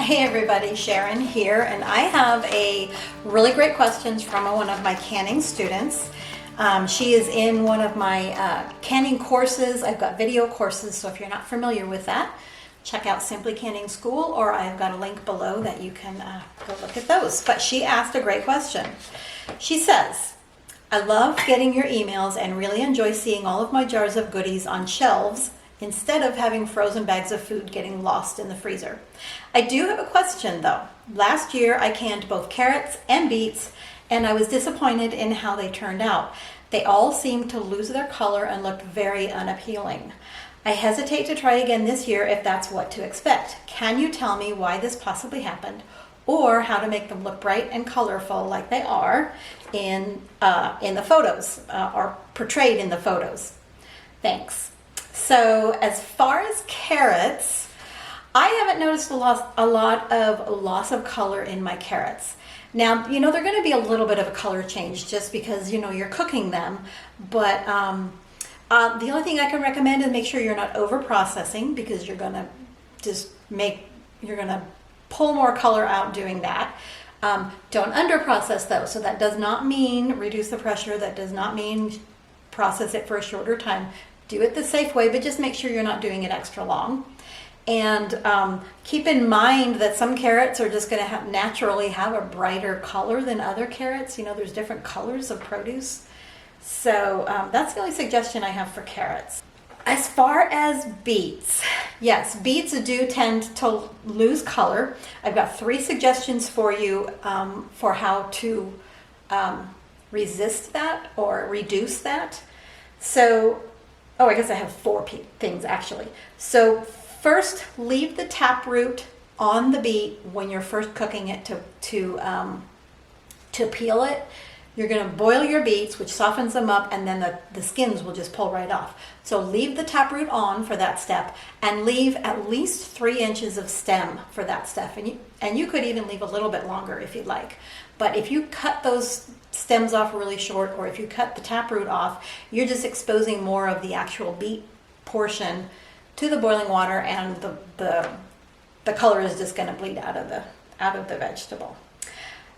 Hey everybody, Sharon here, and I have a really great questions from one of my canning students. She is in one of my canning courses. I've got video courses, so if you're not familiar with that, check out Simply Canning School, or I've got a link below that you can go look at those. But she asked a great question. She says, I love getting your emails and really enjoy seeing all of my jars of goodies on shelves instead of having frozen bags of food getting lost in the freezer. I do have a question though. Last year I canned both carrots and beets and I was disappointed in how they turned out. They all seemed to lose their color and looked very unappealing. I hesitate to try again this year if that's what to expect. Can you tell me why this possibly happened, or how to make them look bright and colorful like they are in the photos or portrayed in the photos? Thanks. So as far as carrots, I haven't noticed a lot of loss of color in my carrots. Now, they're going to be a little bit of a color change just because, you're cooking them. But the only thing I can recommend is make sure you're not over processing, because you're going to pull more color out doing that. Don't under process though. So that does not mean reduce the pressure. That does not mean process it for a shorter time. Do it the safe way, but just make sure you're not doing it extra long. And keep in mind that some carrots are just going to naturally have a brighter color than other carrots. There's different colors of produce. So that's the only suggestion I have for carrots. As far as beets, yes, beets do tend to lose color. I've got 3 suggestions for you for how to resist that or reduce that. So, I guess I have 4 things actually. So first, leave the taproot on the beet when you're first cooking it to peel it. You're going to boil your beets, which softens them up, and then the skins will just pull right off. So leave the taproot on for that step, and leave at least 3 inches of stem for that step. And you could even leave a little bit longer if you'd like. But if you cut those stems off really short, or if you cut the taproot off, you're just exposing more of the actual beet portion to the boiling water, and the color is just going to bleed out of the vegetable.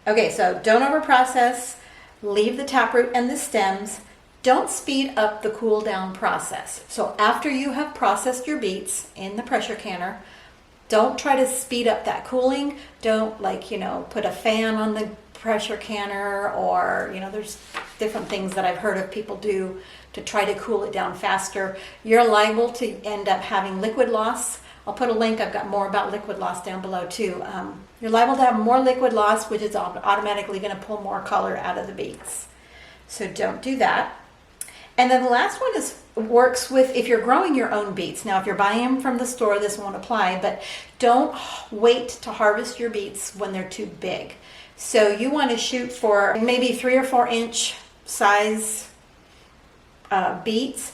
Okay, so don't over process. Leave the taproot and the stems. Don't speed up the cool down process. So after you have processed your beets in the pressure canner, don't try to speed up that cooling. Don't put a fan on the pressure canner, or there's different things that I've heard of people do to try to cool it down faster. You're liable to end up having liquid loss. I'll put a link. I've got more about liquid loss down below too. You're liable to have more liquid loss, which is automatically going to pull more color out of the beets. So don't do that. And then the last one works with if you're growing your own beets. Now, if you're buying them from the store, this won't apply, but don't wait to harvest your beets when they're too big. So you want to shoot for maybe 3 or 4 inch size beets.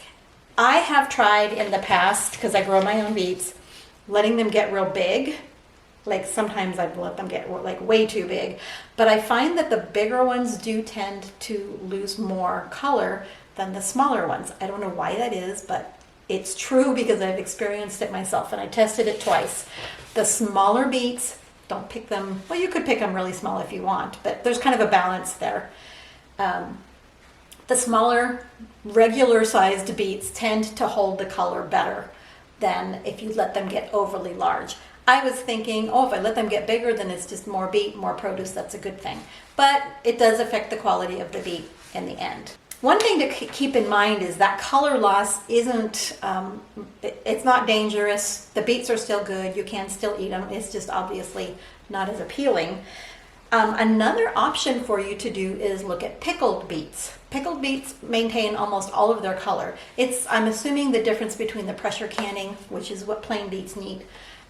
I have tried in the past, because I grow my own beets, letting them get real big. Like sometimes I've let them get way too big, but I find that the bigger ones do tend to lose more color than the smaller ones. I don't know why that is, but it's true because I've experienced it myself, and I tested it twice. The smaller beets, don't pick them. Well, you could pick them really small if you want, but there's kind of a balance there. The smaller, regular sized beets tend to hold the color better than if you let them get overly large. I was thinking, if I let them get bigger, then it's just more beet, more produce. That's a good thing. But it does affect the quality of the beet in the end. One thing to keep in mind is that color loss isn't, it's not dangerous. The beets are still good. You can still eat them. It's just obviously not as appealing. Another option for you to do is look at pickled beets. Pickled beets maintain almost all of their color. I'm assuming the difference between the pressure canning, which is what plain beets need,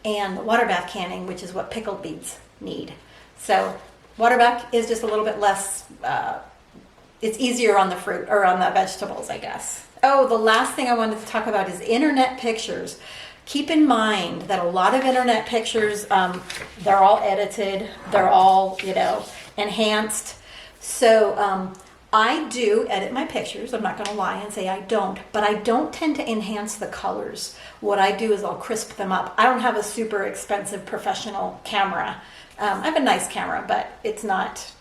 and the water bath canning, which is what pickled beets need. So water bath is just a little bit less, it's easier on the fruit or on the vegetables, I guess. The last thing I wanted to talk about is internet pictures. Keep in mind that a lot of internet pictures, they're all edited, they're all, enhanced. So I do edit my pictures. I'm not going to lie and say I don't, but I don't tend to enhance the colors. What I do is I'll crisp them up. I don't have a super expensive professional camera. I have a nice camera, but it's not,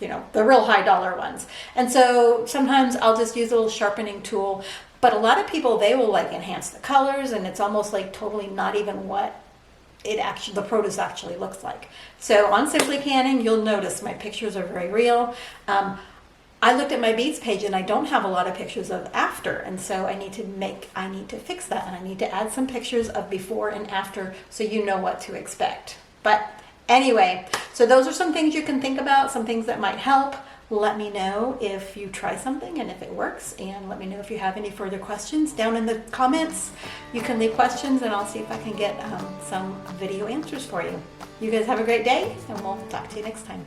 you know, the real high dollar ones. And so sometimes I'll just use a little sharpening tool. But a lot of people, they will like enhance the colors, and it's almost like totally not even what the produce actually looks like. So on Simply Canning, you'll notice my pictures are very real. I looked at my beets page and I don't have a lot of pictures of after, and so I need to fix that, and I need to add some pictures of before and after so you know what to expect. But anyway, so those are some things you can think about, some things that might help. Let me know if you try something and if it works, and let me know if you have any further questions down in the comments. You can leave questions and I'll see if I can get some video answers for you. You guys have a great day, and we'll talk to you next time.